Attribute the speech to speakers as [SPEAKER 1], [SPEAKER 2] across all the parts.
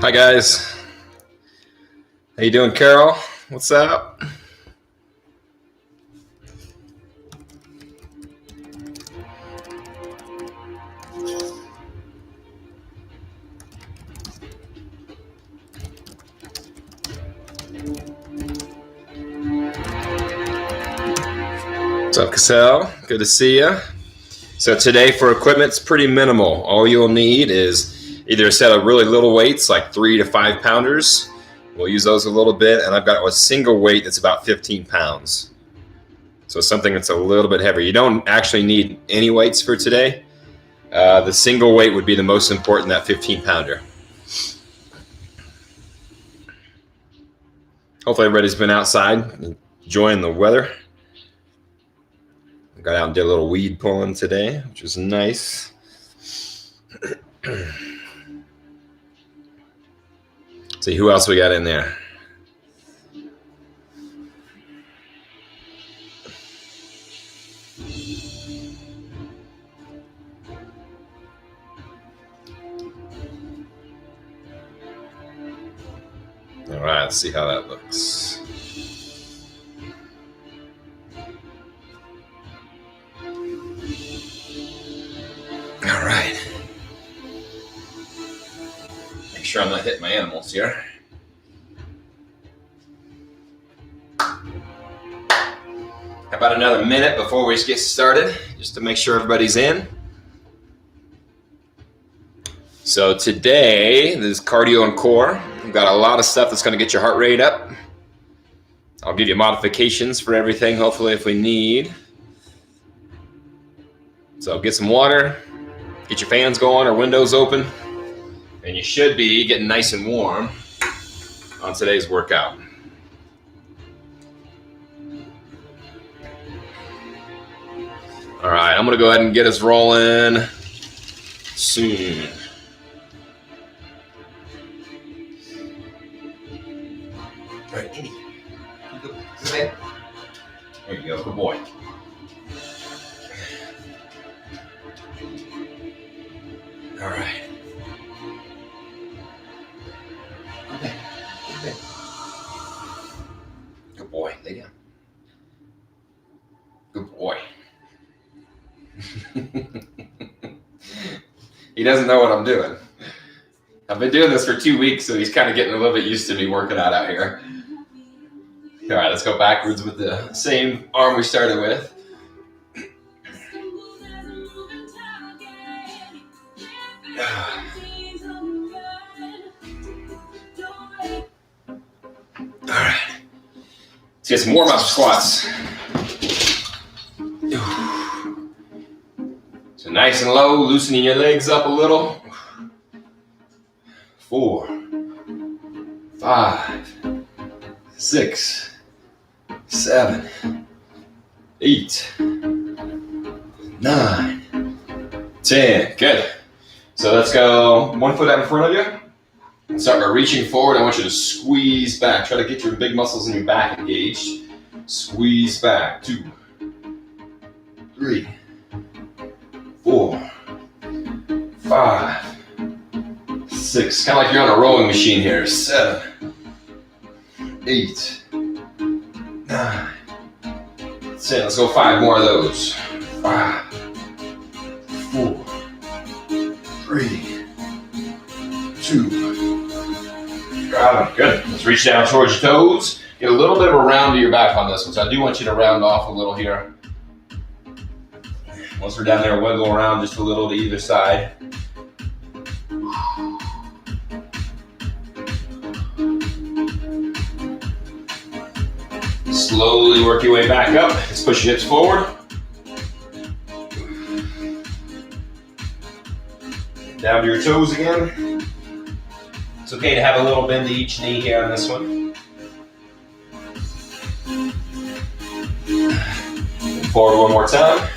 [SPEAKER 1] Hi guys, how you doing, Carol? What's up? What's up, Cassell? Good to see you. So today for equipment, it's pretty minimal. All you'll need is either a set of really little weights, like 3 to 5 pounders. We'll use those a little bit, and I've got a single weight that's about 15 pounds. So something that's a little bit heavier. You don't actually need any weights for today. The single weight would be the most important, that 15 pounder. Hopefully everybody's been outside enjoying the weather. Got out and did a little weed pulling today, which was nice. See who else we got in there. All right, let's see how that looks. All right. Make sure I'm not hitting my animals here. How about another minute before we get started, just to make sure everybody's in? So today, this is cardio and core. We've got a lot of stuff that's going to get your heart rate up. I'll give you modifications for everything, hopefully, if we need. So get some water, get your fans going or windows open, and you should be getting nice and warm on today's workout. All right, I'm going to go ahead and get us rolling soon. All right, Andy. There you go, good boy. All right. Okay. Good boy. Lay down. Good boy. He doesn't know what I'm doing. I've been doing this for 2 weeks, so he's kind of getting a little bit used to me working out here. All right, let's go backwards with the same arm we started with. All right, let's get some warm-up squats. So nice and low, loosening your legs up a little. 4, 5, 6, 7, 8, 9, 10. Good. So let's go 1 foot out in front of you. Start by reaching forward. I want you to squeeze back. Try to get your big muscles in your back engaged. Squeeze back. 2, 3, 4, 5, 6. Kind of like you're on a rowing machine here. 7, 8, 9, 10. Let's go 5 more of those. 5, 4, 3, 2. Got it. Good. Let's reach down towards your toes. Get a little bit of a round to your back on this one. So I do want you to round off a little here. Once we're down there, wiggle around just a little to either side. Slowly work your way back up. Let's push your hips forward. Down to your toes again. It's okay to have a little bend to each knee here on this one. Forward one more time.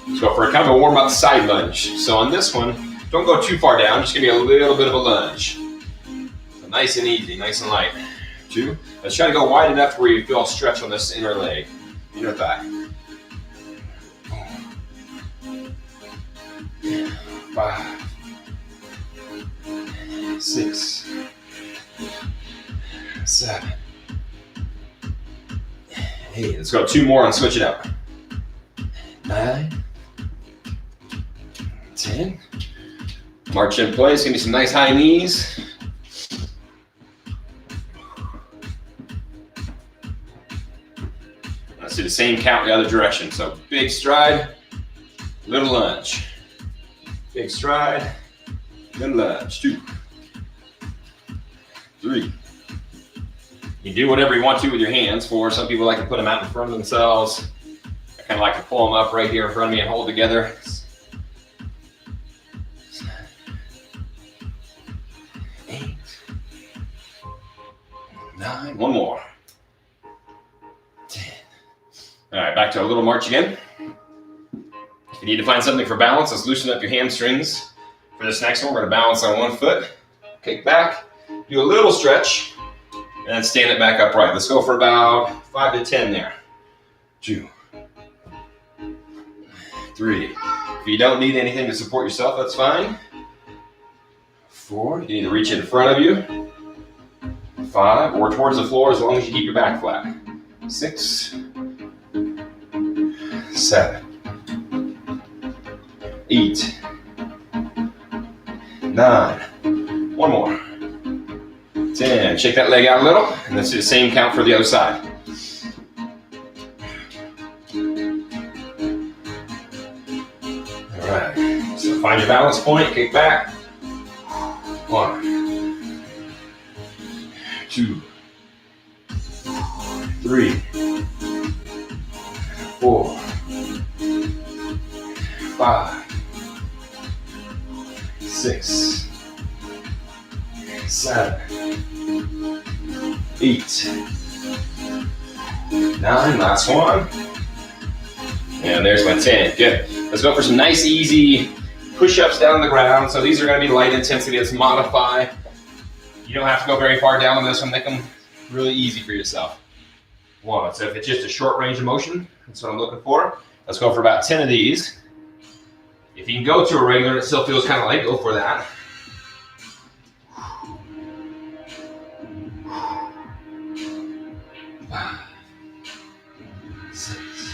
[SPEAKER 1] Let's go for a kind of a warm-up side lunge. So on this one, don't go too far down. Just give me a little bit of a lunge. So nice and easy, nice and light. 2. Let's try to go wide enough where you feel a stretch on this inner leg, inner thigh. 5, 6, 7, 8. Let's go 2 more and switch it up. 9, 10. March in place. Give me some nice high knees. Let's do the same count the other direction. So big stride, little lunge. Big stride, little lunge. 2, 3. You do whatever you want to with your hands. 4. Some people like to put them out in front of themselves. I kind of like to pull them up right here in front of me and hold together. 8, 9. One more. 10. All right, back to a little march again. If you need to find something for balance, let's loosen up your hamstrings. For this next one, we're going to balance on one foot. Kick back, do a little stretch, and then stand it back upright. Let's go for about 5 to 10 there. 2, 3. If you don't need anything to support yourself, that's fine. 4. You need to reach in front of you. 5, or towards the floor as long as you keep your back flat. 6, 7, 8, 9. One more. 10. Shake that leg out a little, and let's do the same count for the other side. All right. So find your balance point. Kick back. 1, 2, 3, 4, 5, 6, 7, 8, 9. Last one. And there's my 10. Good. Let's go for some nice, easy push-ups down on the ground. So these are going to be light intensity. Let's modify. You don't have to go very far down on this one. Make them really easy for yourself. 1. So if it's just a short range of motion, that's what I'm looking for. Let's go for about 10 of these. If you can go to a regular and it still feels kind of light, go for that. 5, 6,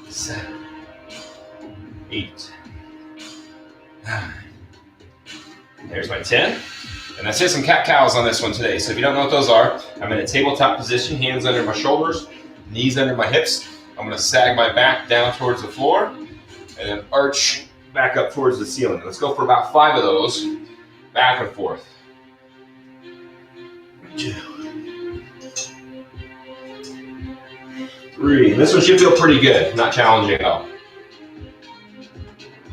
[SPEAKER 1] 7, 8, 9. There's my 10. And that's just some cat-cows on this one today. So if you don't know what those are, I'm in a tabletop position, hands under my shoulders, knees under my hips. I'm going to sag my back down towards the floor and then arch back up towards the ceiling. Let's go for about 5 of those, back and forth. 2, 3. This one should feel pretty good, not challenging at all.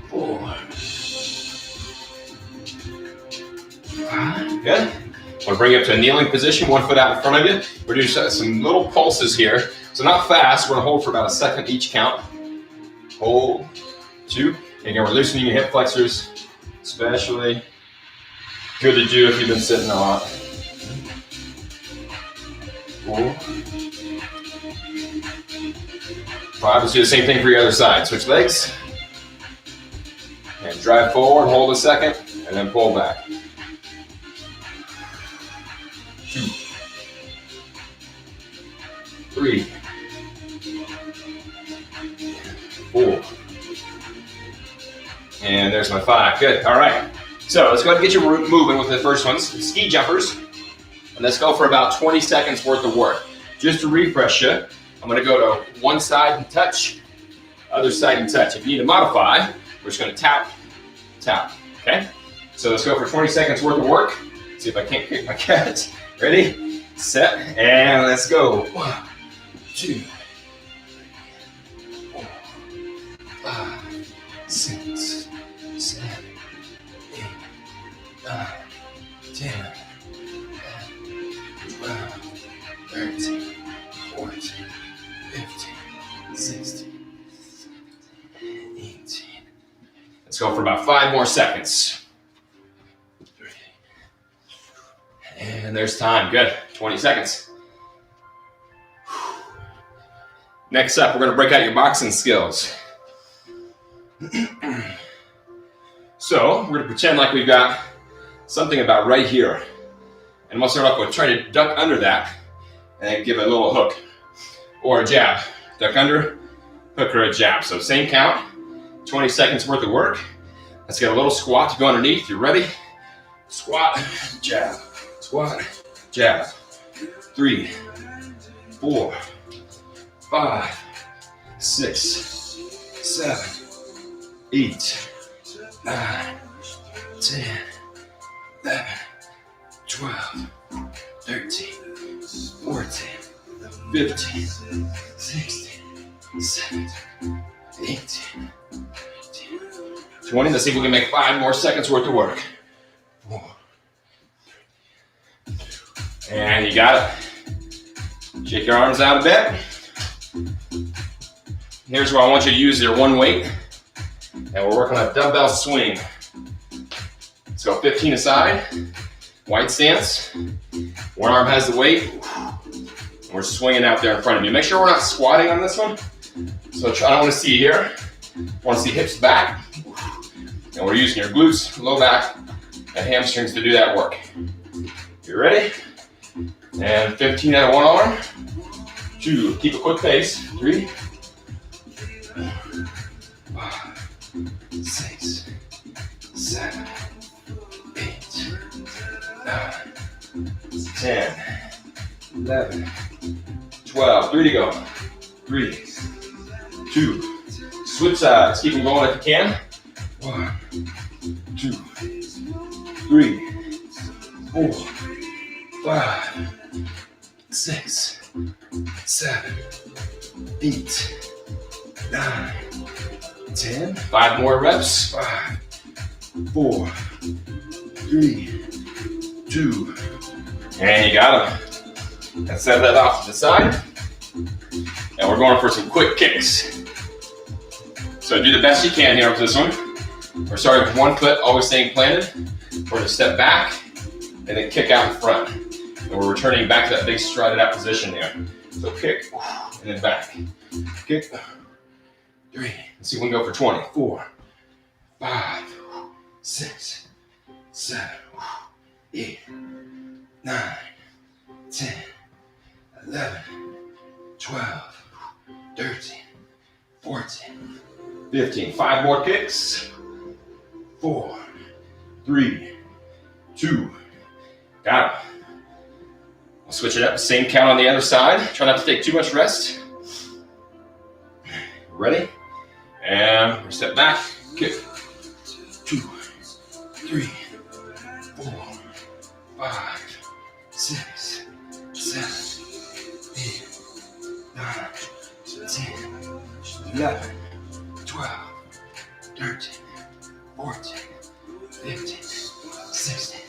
[SPEAKER 1] 4, 5. Good. I want to bring you up to a kneeling position, 1 foot out in front of you. We're doing some little pulses here. So not fast, we're going to hold for about a second each count. Hold. 2. Again, we're loosening your hip flexors, especially good to do if you've been sitting a lot. 4, 5. Let's do the same thing for your other side. Switch legs. And drive forward, hold a second, and then pull back. 2, 3, 4. And there's my 5. Good. All right. So let's go ahead and get you moving with the first ones. Ski jumpers. And let's go for about 20 seconds worth of work. Just to refresh you, I'm going to go to one side and touch, other side and touch. If you need to modify, we're just going to tap, tap. Okay? So let's go for 20 seconds worth of work. See if I can't kick my cat. Ready, set, and let's go. 1, 2, 3, 4, 5, 6, 7, 8, 9, 10, 11, 12, 13, 14, 15, 16, 17, 18. Let's go for about 5 more seconds. And there's time. Good. 20 seconds. Next up, we're going to break out your boxing skills. So we're going to pretend like we've got something about right here. And I'm gonna start off with trying to duck under that and then give it a little hook or a jab. Duck under, hook or a jab. So same count, 20 seconds worth of work. Let's get a little squat to go underneath. You ready? Squat, jab, squat, jab. 3, 4, 5, 6, 7, 8, 9, 10, 11, 12, 13, 14, 15, 16, 17, 18, 19, 20. Let's see if we can make 5 more seconds worth of work. 4, 3, 2, and you got it. Shake your arms out a bit. Here's where I want you to use your one weight. And we're working on a dumbbell swing. So 15 aside, wide stance. One arm has the weight. And we're swinging out there in front of you. Make sure we're not squatting on this one. So I don't want to see here. I want to see hips back. And we're using your glutes, low back, and hamstrings to do that work. You ready? And 15 out of one arm. 2, keep a quick pace. 3, 5, 6, 7, 8, 9, 10, 11, 12. 3 to go. 3, 2. Switch sides. Keep them going if you can. 1, 2, 3, 4, 5, 6, 7, 8, 9, 10. 5 more reps. 5, 4, 3, 2, and you got them. Let's set that off to the side. And we're going for some quick kicks. So do the best you can here with this one. We're starting with one foot, always staying planted. We're going to step back and then kick out in front. And we're returning back to that big strided out position there. So kick, and then back. Kick, 3. Let's see if we can go for 20. 4, 5, 6, 7, 8, 9, 10, 11, 12, 13, 14, 15. 5 more kicks. 4, 3, 2. Got it. We'll switch it up. Same count on the other side. Try not to take too much rest. Ready? And we step back. Kick. 2, 3, 4, 5, 6, 7, 8, 9, 10, 11, 12, 13, 14, 15, 16,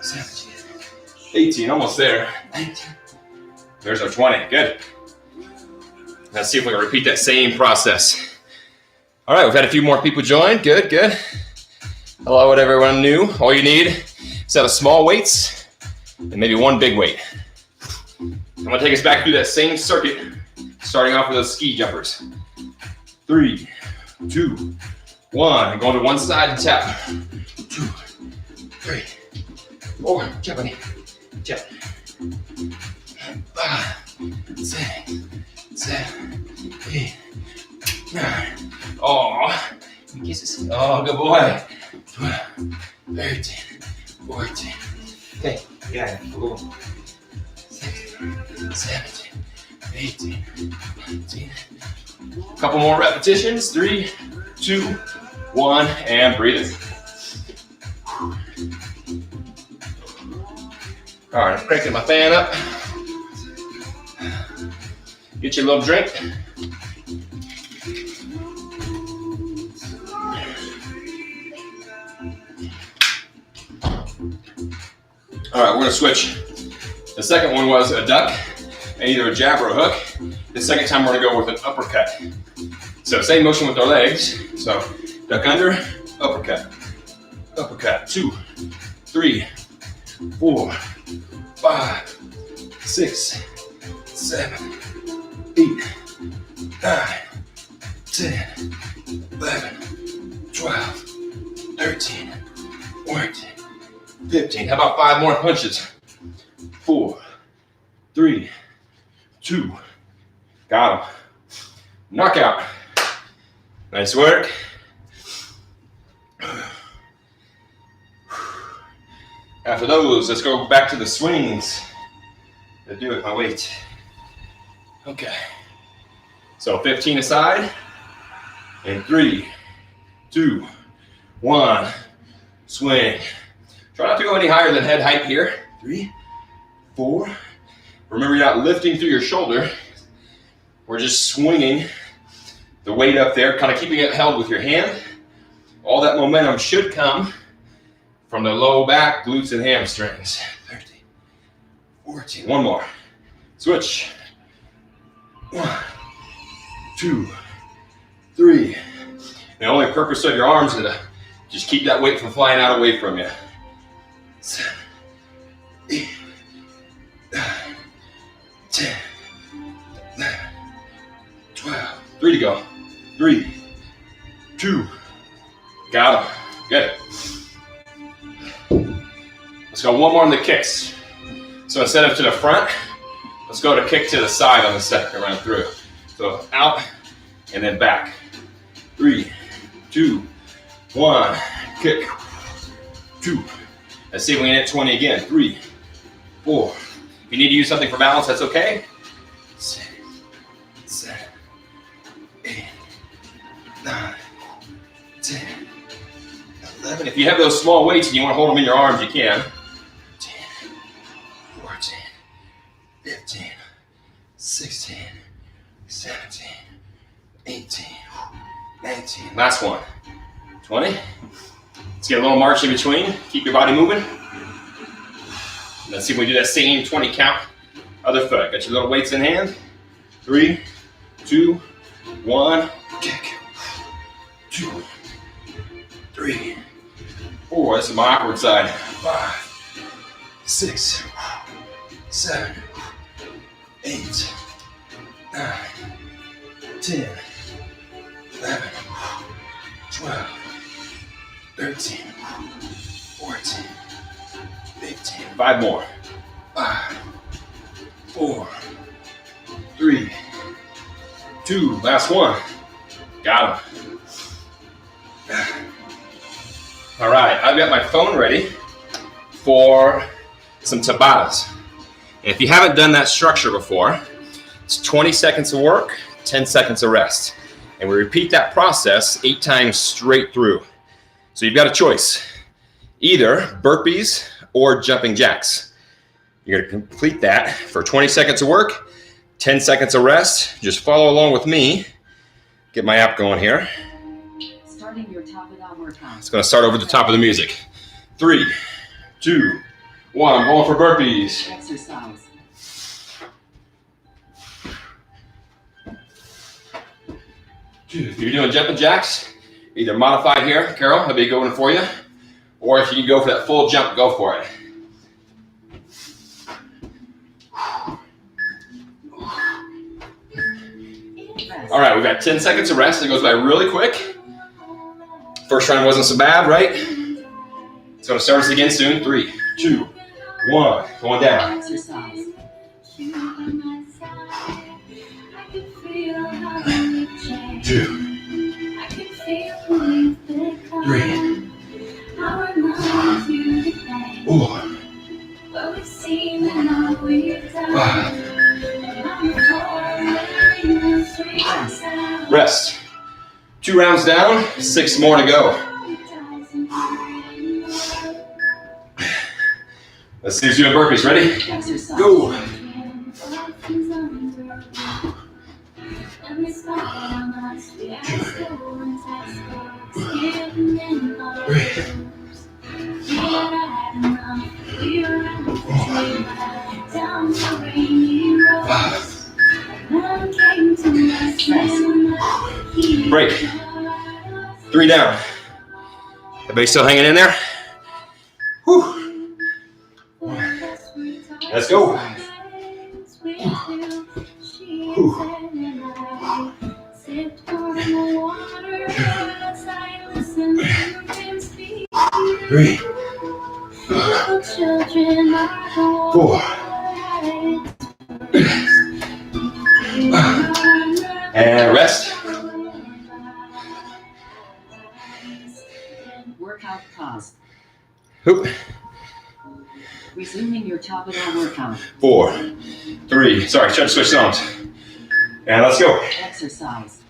[SPEAKER 1] 17, 18, almost there. 19. There's our 20. Good. Let's see if we can repeat that same process. All right, we've had a few more people join. Good, good. Hello to everyone new. All you need is a set of small weights and maybe one big weight. I'm gonna take us back through that same circuit, starting off with those ski jumpers. 3, 2, 1. And going to one side and tap. 2, 3, 4. Jump, buddy. Jump. 5, 6, 7, 8, 9. Oh, kisses. Oh, good boy. 12, 13, 14. Okay, you got it. Cool. 16, 17, 18, 19. Couple more repetitions. 3, 2, 1, and breathe it. All right, I'm cranking my fan up. Get your little drink. All right, we're gonna switch. The second one was a duck, and either a jab or a hook. The second time we're gonna go with an uppercut. So same motion with our legs. So duck under, uppercut, uppercut. 2, 3, 4, 5, 6, 7, 8, 9, 10, 11, 12, 13, 14, 15. How about 5 more punches? 4, 3, 2. Got him. Knockout. Nice work. After those, let's go back to the swings. Let's do it with my weight. Okay. So 15 aside. And 3, 2, 1. Swing. Try not to go any higher than head height here. 3, 4. Remember, you're not lifting through your shoulder. We're just swinging the weight up there, kind of keeping it held with your hand. All that momentum should come from the low back, glutes, and hamstrings. 13, 14. One more. Switch. 1, 2, 3. The only purpose of your arms is to just keep that weight from flying out away from you. 7, 8, 9, 10, 11, 12. 3 to go. 3, 2. Got him. Good. Let's go one more on the kicks. So instead of to the front, let's go to kick to the side on the second round through. So out and then back. 3, 2, 1. Kick. 2. Let's see if we can hit 20 again. 3, 4. If you need to use something for balance, that's okay. 6, 7, 8, 9, 10, 11. If you have those small weights and you want to hold them in your arms, you can. 10, 14, 15, 16, 17, 18, 19. Last one. 20. Let's get a little march in between. Keep your body moving. Let's see if we do that same 20 count. Other foot. Got your little weights in hand. 3, 2, 1. Kick. 2, 3, 4. This is my awkward side. 5, 6, 7, 8, 9, 10, 11, 12, 13, 14, 15. 5 more. 5, 4, 3, 2. Last one. Got him. All right, I've got my phone ready for some Tabatas. And if you haven't done that structure before, it's 20 seconds of work, 10 seconds of rest. And we repeat that process 8 times straight through. So you've got a choice, either burpees or jumping jacks. You're gonna complete that for 20 seconds of work, 10 seconds of rest. Just follow along with me. Get my app going here.
[SPEAKER 2] Starting your Tabata workout.
[SPEAKER 1] It's gonna start over the top of the music. 3, 2, 1. I'm going for burpees.
[SPEAKER 2] Exercise.
[SPEAKER 1] If you're doing jumping jacks, either modified here, Carol, that'd be a good one for you. Or if you can go for that full jump, go for it. All right, we've got 10 seconds of rest. It goes by really quick. First round wasn't so bad, right? It's gonna start us again soon. 3, 2, 1. Going down.
[SPEAKER 2] Exercise.
[SPEAKER 1] 2, 3, 4, 5. Rest. 2 rounds down, 6 more to go. Let's see who's doing burpees. Ready?
[SPEAKER 2] Exercise.
[SPEAKER 1] Go. 3, break. 3 down. Everybody still hanging in there? Whew. Let's go. Whew. 3, 4. And rest.
[SPEAKER 2] Workout pause.
[SPEAKER 1] Hoop.
[SPEAKER 2] Resuming your Tabata workout.
[SPEAKER 1] 4, 3. Sorry, try to switch songs. And let's go.
[SPEAKER 2] Exercise.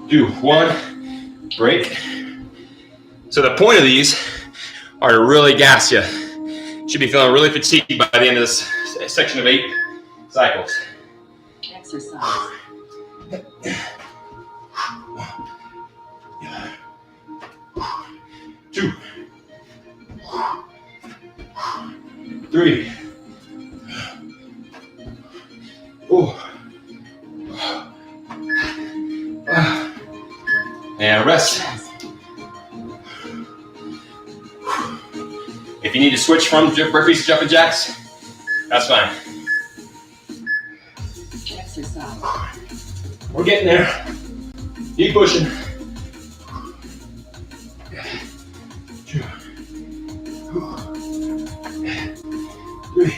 [SPEAKER 1] Do 1, break. So the point of these are to really gas you. Should be feeling really fatigued by the end of this section of 8 cycles.
[SPEAKER 2] Exercise.
[SPEAKER 1] 2, 3, 4, and rest. If you need to switch from burpees to jumping jacks, that's fine.
[SPEAKER 2] Exercise.
[SPEAKER 1] We're getting there. Keep pushing. 2, 3,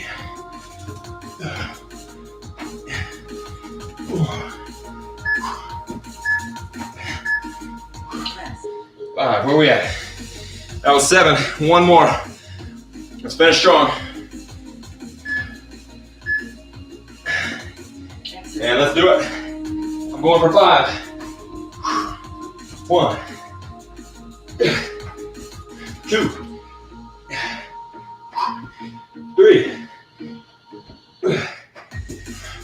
[SPEAKER 1] 4, 5. Where are we at? That was 7. 1 more. Let's finish strong. And let's do it. I'm going for 5. 1, 2, 3,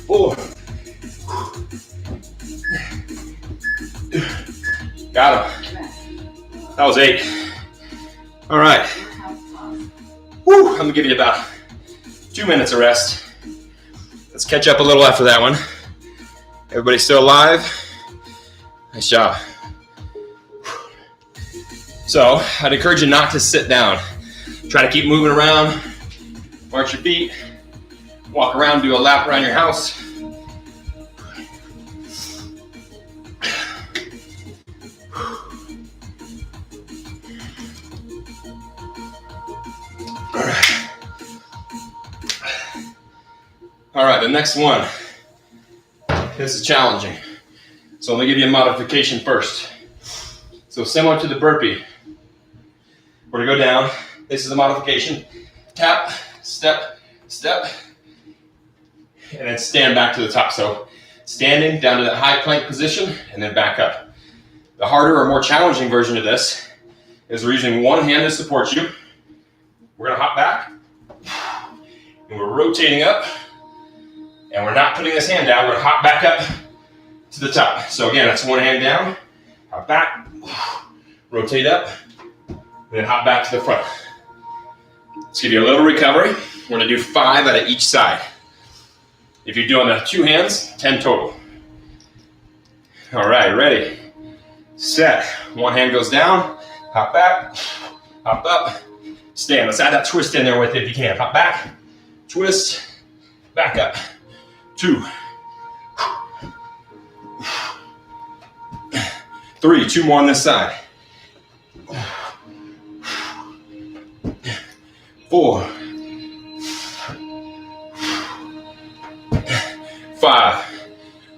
[SPEAKER 1] 4. Got him. That was 8. All right. Woo, I'm gonna give you about 2 minutes of rest. Let's catch up a little after that one. Everybody still alive? Nice job. So, I'd encourage you not to sit down. Try to keep moving around, march your feet, walk around, do a lap around your house. All right, the next one. This is challenging. So let me give you a modification first. So similar to the burpee, we're gonna go down. This is the modification. Tap, step, step, and then stand back to the top. So standing down to that high plank position and then back up. The harder or more challenging version of this is we're using one hand to support you. We're gonna hop back and we're rotating up. And we're not putting this hand down, we're gonna hop back up to the top. So again, that's one hand down, hop back, rotate up, and then hop back to the front. Let's give you a little recovery. We're gonna do 5 out of each side. If you're doing the 2 hands, 10 total. All right, ready, set. One hand goes down, hop back, hop up, stand. Let's add that twist in there with it if you can. Hop back, twist, back up. 2, 3, 2 more on this side. 4, 5.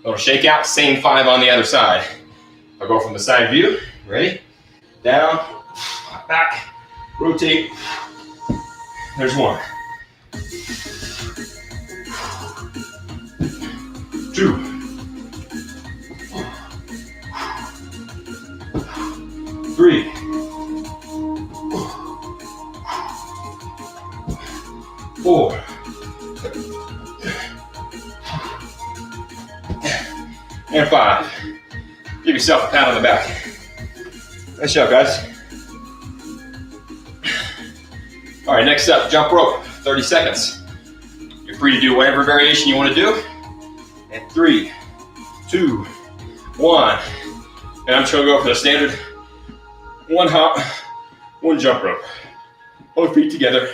[SPEAKER 1] Little shake out, same 5 on the other side. I'll go from the side view. Ready? Down, back, rotate. There's 1. 2, 3, 4, and 5. Give yourself a pat on the back. Nice job, guys. All right, next up, jump rope, 30 seconds. You're free to do whatever variation you want to do. And 3, 2, 1. And I'm just gonna go for the standard 1 hop, 1 jump rope. Both feet together.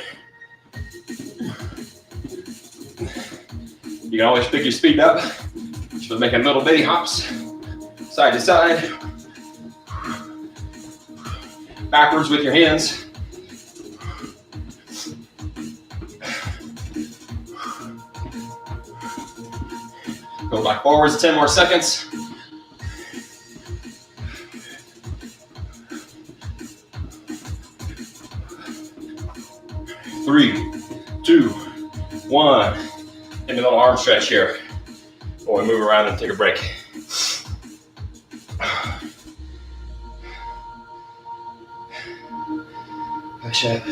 [SPEAKER 1] You can always pick your speed up. Just making little bitty hops, side to side. Backwards with your hands. Go back forwards 10 more seconds. Three, two, one. Give me a little arm stretch here before we move around and take a break. Push up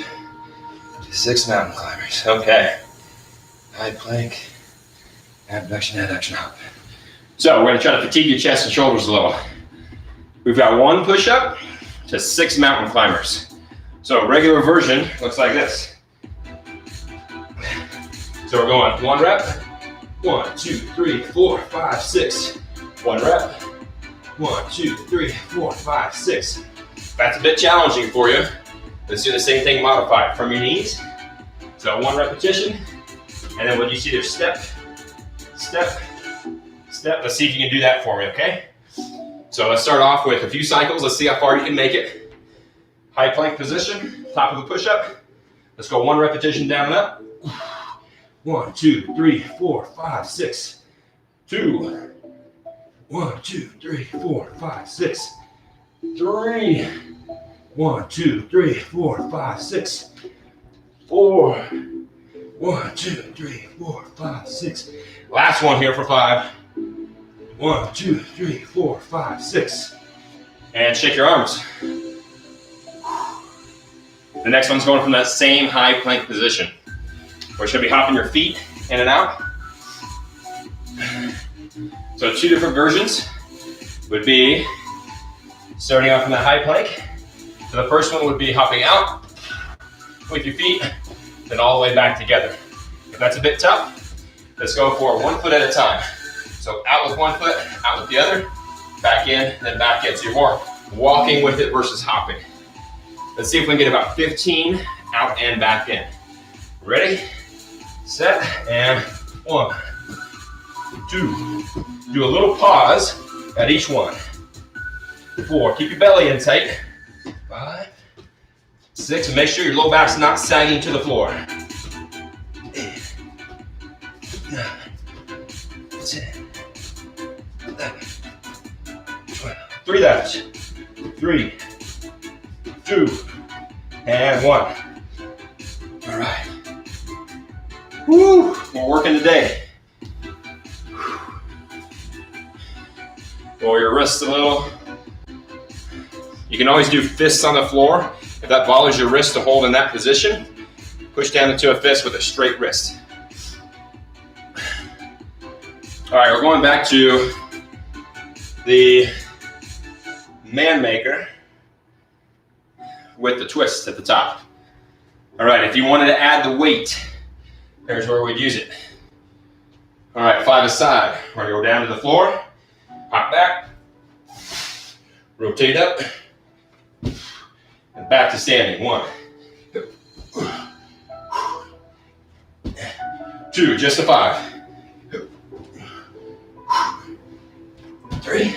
[SPEAKER 1] to 6 mountain climbers. Okay. High plank, abduction, adduction, hop. So we're gonna try to fatigue your chest and shoulders a little. We've got 1 push-up to 6 mountain climbers. So a regular version looks like this. So we're going 1 rep, 1, 2, 3, 4, 5, 6. 1 rep, 1, 2, 3, 4, 5, 6. If that's a bit challenging for you, let's do the same thing modified from your knees. So 1 repetition, and then when you see their step, step, step, let's see if you can do that for me, okay? So let's start off with a few cycles. Let's see how far you can make it. High plank position, top of the push-up. Let's go 1 repetition down and up. 1, 2, 3, 4, 5, 6. 2. 1, 2, 3, 4, 5, 6. 3. 1, 2, 3, 4, 5, 6. 4. 1, 2, 3, 4, 5, 6. Last one here for 5. 1, 2, 3, 4, 5, 6. And shake your arms. The next one's going from that same high plank position. We're going to be hopping your feet in and out. So 2 different versions would be starting off in the high plank. So the first one would be hopping out with your feet, then all the way back together. If that's a bit tough, let's go for 1 foot at a time. So out with 1 foot, out with the other, back in, then back in. So you're more walking with it versus hopping. Let's see if we can get about 15 out and back in. Ready, set, and 1, 2. Do a little pause at each one. 4, keep your belly in tight. 5, 6, and make sure your low back's not sagging to the floor. 8, 9, 10, 11, 12. 3 laps. 3, 2, and 1. All right. Woo! We're working today. Roll your wrists a little. You can always do fists on the floor. If that bothers your wrist to hold in that position, push down into a fist with a straight wrist. All right, we're going back to the man maker with the twist at the top. All right, if you wanted to add the weight, here's where we'd use it. All right, 5 aside. We're gonna go down to the floor, hop back, rotate up, and back to standing. 1, 2, just a 5. 3,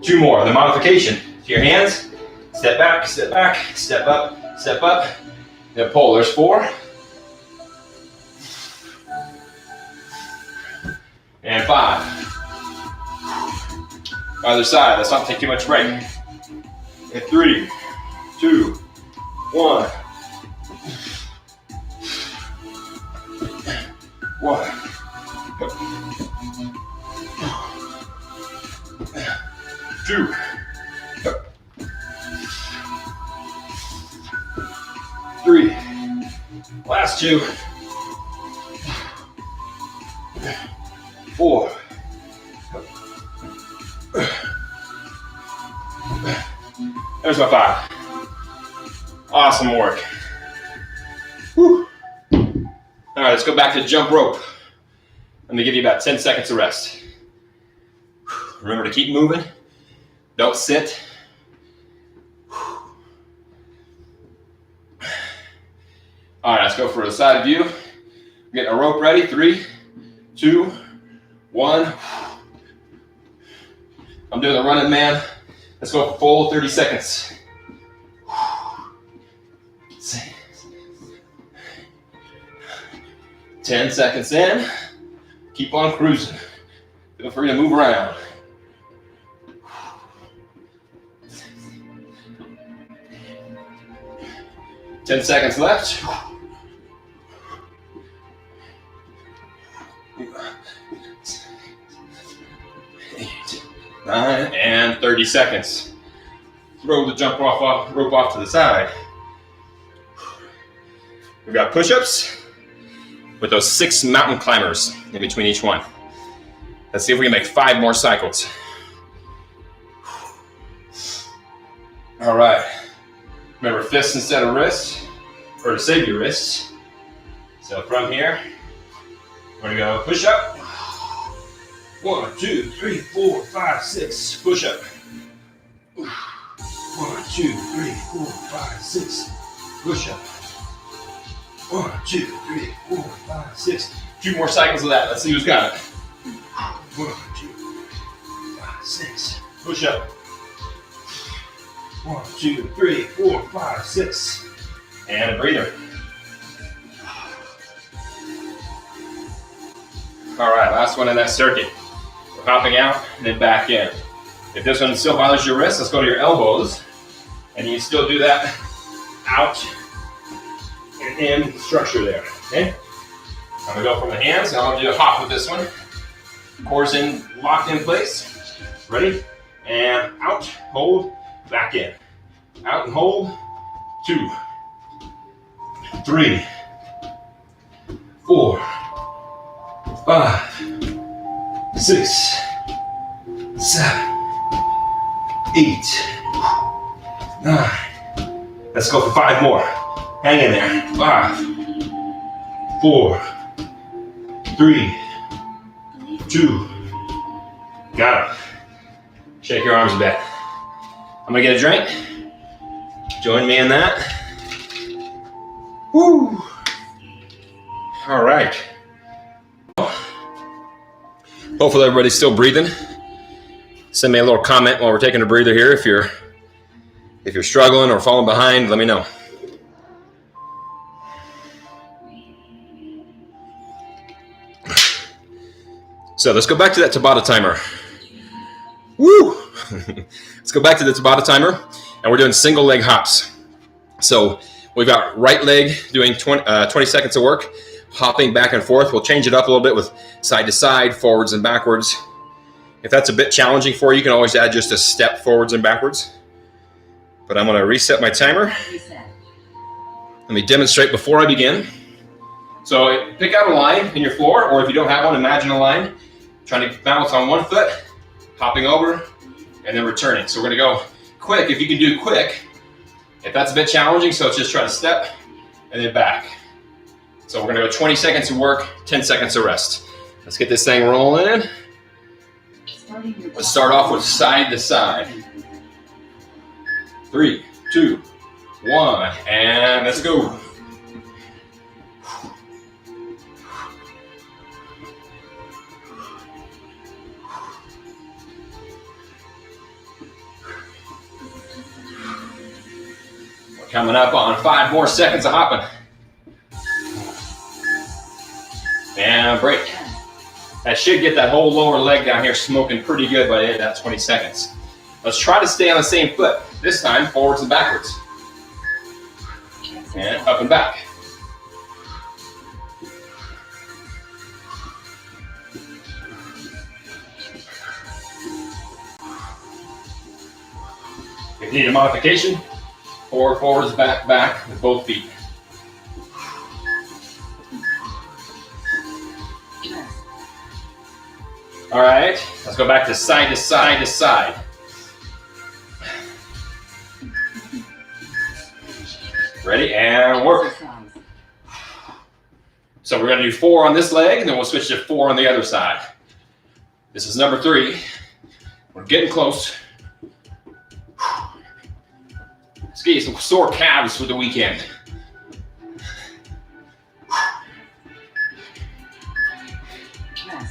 [SPEAKER 1] 2 more. The modification to your hands. Step back, step back, step up, then pull. There's 4. And 5. Other side, let's not take too much break. And 3, 2, 1. 1. 2. 3. Last 2. 4. There's my 5. Awesome work. Whew. All right, let's go back to jump rope. Let me give you about 10 seconds of rest. Remember to keep moving. Don't sit. All right, let's go for a side view. Getting a rope ready. 3, 2, 1. I'm doing the running man. Let's go for full 30 seconds. 10 seconds in. Keep on cruising. Feel free to move around. Ten seconds left. 8, 9, and 30 seconds. Throw the rope off to the side. We've got push-ups with those 6 mountain climbers in between each one. Let's see if we can make 5 more cycles. All right. Remember, fists instead of wrists, or to save your wrists. So from here, we're gonna go push up. 1, 2, 3, 4, 5, 6. Push up. 1, 2, 3, 4, 5, 6. Push up. 1, 2, 3, 4, 5, 6. 2 more cycles of that. Let's see who's got it. 1, 2, 5, 6. Push up. 1, 2, 3, 4, 5, 6. And a breather. All right, last one in that circuit. We're hopping out and then back in. If this one still bothers your wrist, let's go to your elbows. And you can still do that out and in structure there, okay? I'm gonna go from the hands, and I'm gonna do a hop with this one. Core's locked in place. Ready? And out, hold, back in. Out and hold. 2, 3, 4, 5, 6, 7, 8, 9. Let's go for 5 more. Hang in there. 5, 4, 3, 2. Got it. Shake your arms a bit. I'm gonna get a drink. Join me in that. Woo! All right. Hopefully everybody's still breathing. Send me a little comment while we're taking a breather here. If you're struggling or falling behind, let me know. So let's go back to that Tabata timer. Woo! Let's go back to the Tabata timer, and we're doing single leg hops. So we've got right leg doing 20 seconds of work, hopping back and forth. We'll change it up a little bit with side to side, forwards and backwards. If that's a bit challenging for you, you can always add just a step forwards and backwards. But I'm going to reset my timer. Let me demonstrate before I begin. So pick out a line in your floor, or if you don't have one, imagine a line. Trying to balance on one foot, hopping over, and then returning. So we're gonna go quick. If you can do quick, if that's a bit challenging, so let's just try to step and then back. So we're gonna go 20 seconds of work, 10 seconds of rest. Let's get this thing rolling. Let's start off with side to side. 3, 2, 1, and let's go. Coming up on 5 more seconds of hopping. And break. That should get that whole lower leg down here smoking pretty good by the end of that 20 seconds. Let's try to stay on the same foot. This time, forwards and backwards. And up and back. If you need a modification, forwards, back with both feet. All right, let's go back to side to side to side. Ready, and work. So we're gonna do 4 on this leg, and then we'll switch to 4 on the other side. This is number 3. We're getting close. Let's get you some sore calves for the weekend.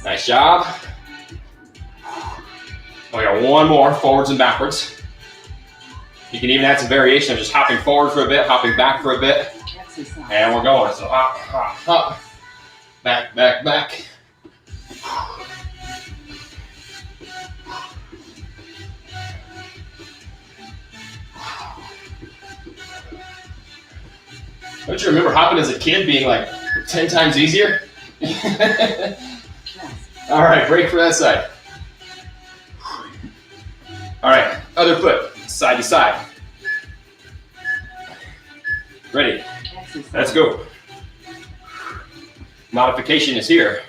[SPEAKER 1] Nice job. We got one more, forwards and backwards. You can even add some variation of just hopping forward for a bit, hopping back for a bit.
[SPEAKER 2] Exercise.
[SPEAKER 1] And we're going. So hop, hop, hop. Back, back, back. Don't you remember hopping as a kid being like 10 times easier? All right, break for that side. All right, other foot, side to side. Ready?
[SPEAKER 2] Exercise.
[SPEAKER 1] Let's go. Modification is here.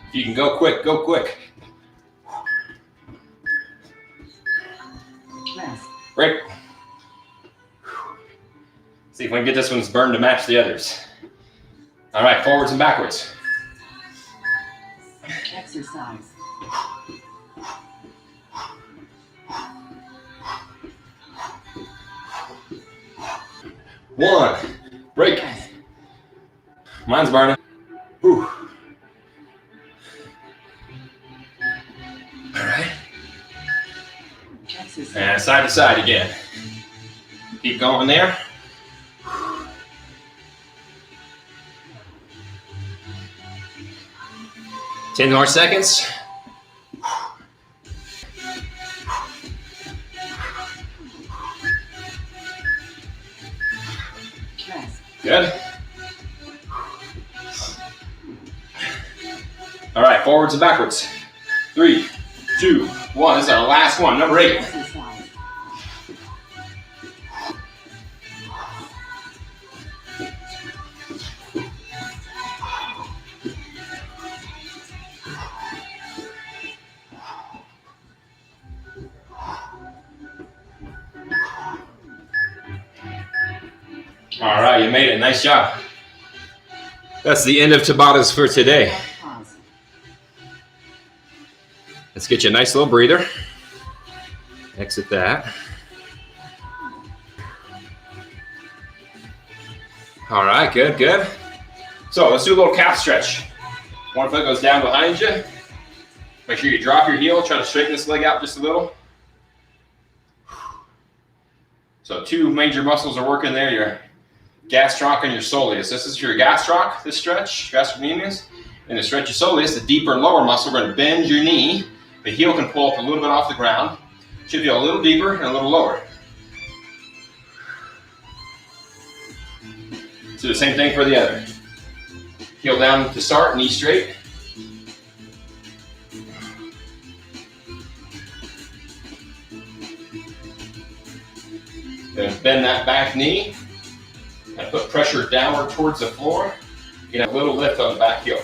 [SPEAKER 1] If you can go quick, go quick.
[SPEAKER 2] Rest.
[SPEAKER 1] Break. See if we can get this one's burned to match the others. All right, forwards and backwards.
[SPEAKER 2] Exercise.
[SPEAKER 1] One. Break. Mine's burning. Whew. All right.
[SPEAKER 2] Exercise.
[SPEAKER 1] And side to side again. Keep going there. 10 more seconds.
[SPEAKER 2] Rest.
[SPEAKER 1] Good. All right, forwards and backwards. 3, 2, 1. This is our last one, number 8.
[SPEAKER 2] Exercise.
[SPEAKER 1] All right, you made it. Nice job. That's the end of Tabatas for today.
[SPEAKER 2] Pause.
[SPEAKER 1] Let's get you a nice little breather. Exit that. All right, good, good. So let's do a little calf stretch. One foot goes down behind you. Make sure you drop your heel. Try to straighten this leg out just a little. So 2 major muscles are working there. Your gastroc and your soleus. This is your gastroc, this stretch, gastrocnemius. And the stretch your soleus, the deeper and lower muscle, we're going to bend your knee. The heel can pull up a little bit off the ground. Should feel a little deeper and a little lower. Do the same thing for the other. Heel down to start, knee straight. Then bend that back knee and put pressure downward towards the floor. Get a little lift on the back heel.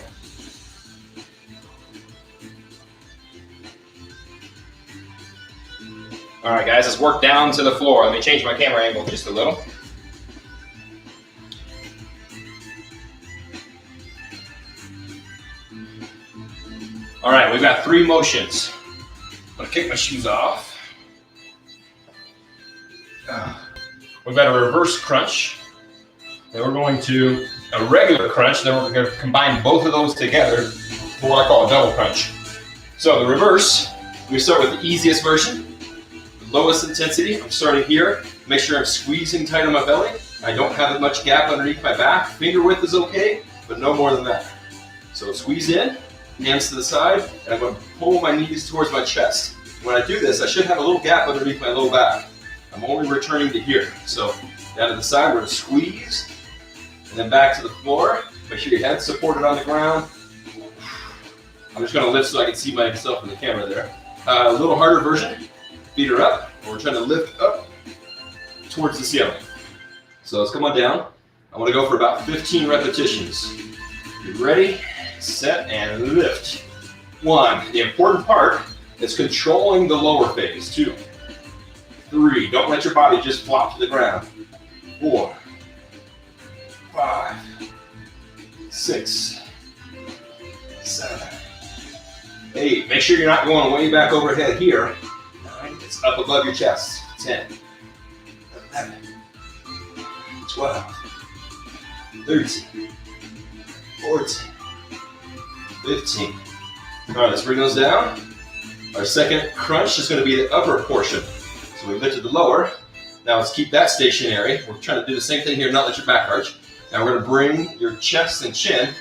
[SPEAKER 1] All right, guys, let's work down to the floor. Let me change my camera angle just a little. All right, we've got 3 motions. I'm gonna kick my shoes off. We've got a reverse crunch. Then we're going to a regular crunch. Then we're going to combine both of those together for what I call a double crunch. So the reverse, we start with the easiest version, the lowest intensity. I'm starting here. Make sure I'm squeezing tight on my belly. I don't have as much gap underneath my back. Finger width is okay, but no more than that. So squeeze in, hands to the side, and I'm going to pull my knees towards my chest. When I do this, I should have a little gap underneath my low back. I'm only returning to here. So down to the side, we're going to squeeze, and then back to the floor. Make sure your head's supported on the ground. I'm just going to lift so I can see myself in the camera there. A little harder version. Feet are up, and we're trying to lift up towards the ceiling. So let's come on down. I want to go for about 15 repetitions. You ready, set, and lift. 1. The important part is controlling the lower phase. 2. 3. Don't let your body just flop to the ground. 4. 5. 6. 7. 8. Make sure you're not going way back overhead here. 9. It's up above your chest. 10, 11, 12, 13, 14, 15. All right, let's bring those down. Our second crunch is going to be the upper portion. So we lifted the lower. Now let's keep that stationary. We're trying to do the same thing here, not let your back arch. Now we're going to bring your chest and chin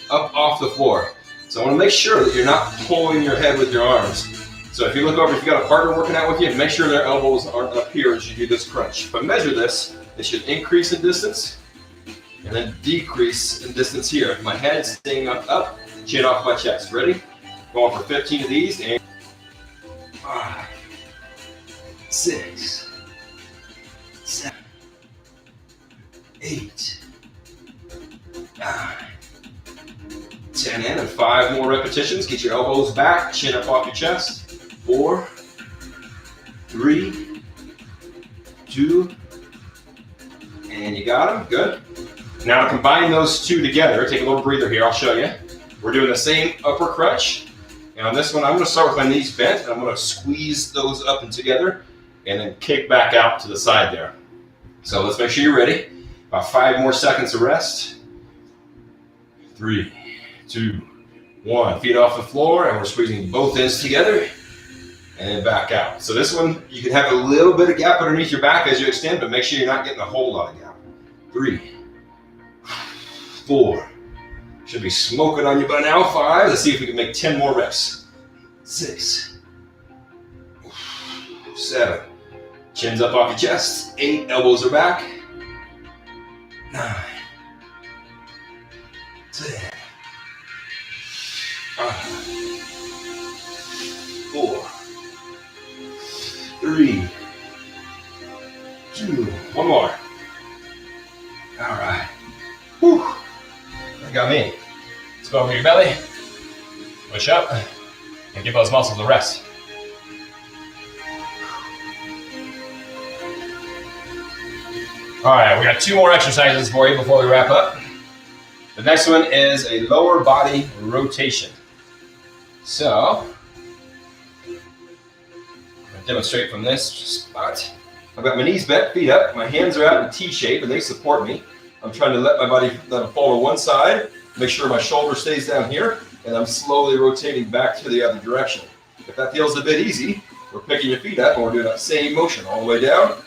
[SPEAKER 1] up off the floor. So I want to make sure that you're not pulling your head with your arms. So if you look over, if you got a partner working out with you, make sure their elbows aren't up here as you do this crunch. If I measure this, it should increase in distance and then decrease in distance here. My head staying up, chin off my chest. Ready? Going for 15 of these. And 5, 6, 7, 8, 9, 10 in, and 5 more repetitions. Get your elbows back, chin up off your chest. 4, 3, 2, and you got them. Good. Now to combine those two together, take a little breather here, I'll show you. We're doing the same upper crunch. And on this one, I'm going to start with my knees bent, and I'm going to squeeze those up and together, and then kick back out to the side there. So let's make sure you're ready. About 5 more seconds of rest. 3, 2, 1. Feet off the floor, and we're squeezing both ends together, and then back out. So this one, you can have a little bit of gap underneath your back as you extend, but make sure you're not getting a whole lot of gap. 3, 4. Should be smoking on you by now. 5. Let's see if we can make 10 more reps. 6, 7. Chins up off your chest. 8. Elbows are back. 9, 10. 4, 3, 2. One more. All right. Whew. That got me. Let's go over your belly. Push up and give those muscles a rest. All right, we got 2 more exercises for you before we wrap up. The next one is a lower body rotation. So, I'm going to demonstrate from this spot. I've got my knees bent, feet up, my hands are out in T shape and they support me. I'm trying to let my body fall to one side, make sure my shoulder stays down here, and I'm slowly rotating back to the other direction. If that feels a bit easy, we're picking your feet up and we're doing that same motion all the way down,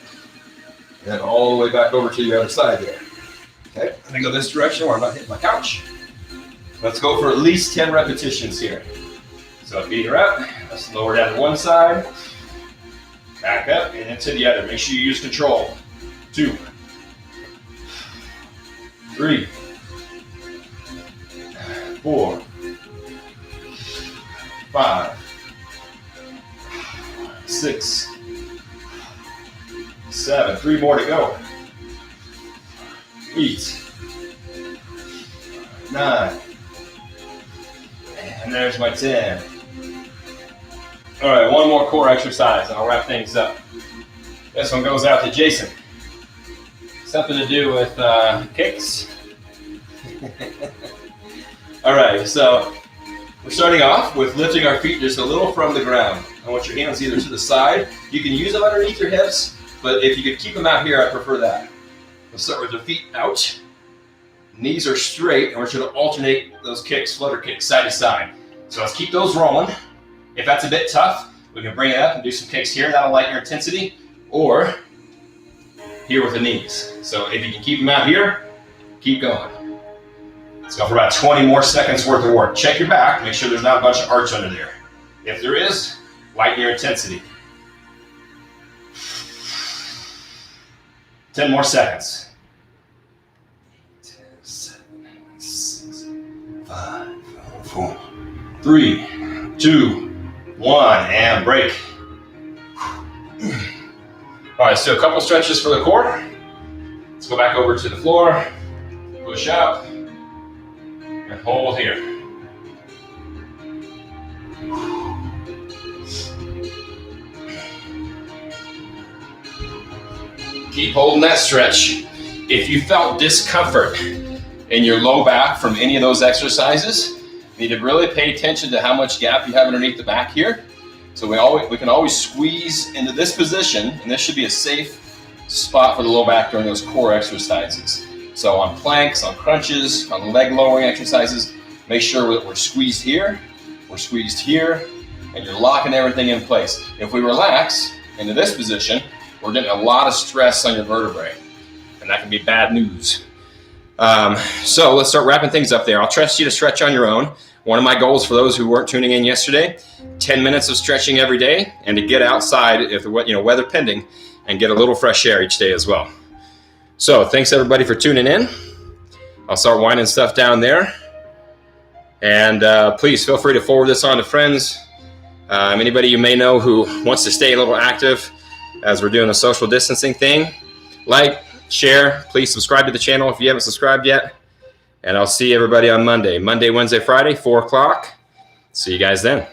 [SPEAKER 1] and then all the way back over to the other side there. Okay, let me go this direction where I'm not hitting my couch. Let's go for at least 10 repetitions here. So feet are up, let's lower down to one side, back up, and then to the other. Make sure you use control. 2, 3, 4, 5, 6, 7. 3 more to go. 8, 9, and there's my 10. All right, 1 more core exercise and I'll wrap things up. This one goes out to Jason. Something to do with kicks. All right, so we're starting off with lifting our feet just a little from the ground. I want your hands either to the side. You can use them underneath your hips, but if you could keep them out here, I prefer that. Let's start with the feet out. Knees are straight, and we're going to alternate those kicks, flutter kicks, side to side. So let's keep those rolling. If that's a bit tough, we can bring it up and do some kicks here. That'll lighten your intensity. Or here with the knees. So if you can keep them out here, keep going. Let's go for about 20 more seconds worth of work. Check your back. Make sure there's not a bunch of arch under there. If there is, lighten your intensity. 10 more seconds. 10, 7, 6, 5, 4, 3, 2, 1, and break. All right, let's do a couple stretches for the core. Let's go back over to the floor, push up, and hold here. Keep holding that stretch. If you felt discomfort in your low back from any of those exercises, you need to really pay attention to how much gap you have underneath the back here. So we can always squeeze into this position, and this should be a safe spot for the low back during those core exercises. So on planks, on crunches, on leg lowering exercises, make sure that we're squeezed here, and you're locking everything in place. If we relax into this position, we're getting a lot of stress on your vertebrae, and that can be bad news. So let's start wrapping things up there. I'll trust you to stretch on your own. One of my goals for those who weren't tuning in yesterday, 10 minutes of stretching every day, and to get outside if the weather pending, and get a little fresh air each day as well. So thanks everybody for tuning in. I'll start winding stuff down there. And please feel free to forward this on to friends. Anybody you may know who wants to stay a little active as we're doing a social distancing thing. Like, share, please subscribe to the channel if you haven't subscribed yet. And I'll see everybody on Monday, Wednesday, Friday, 4 o'clock. See you guys then.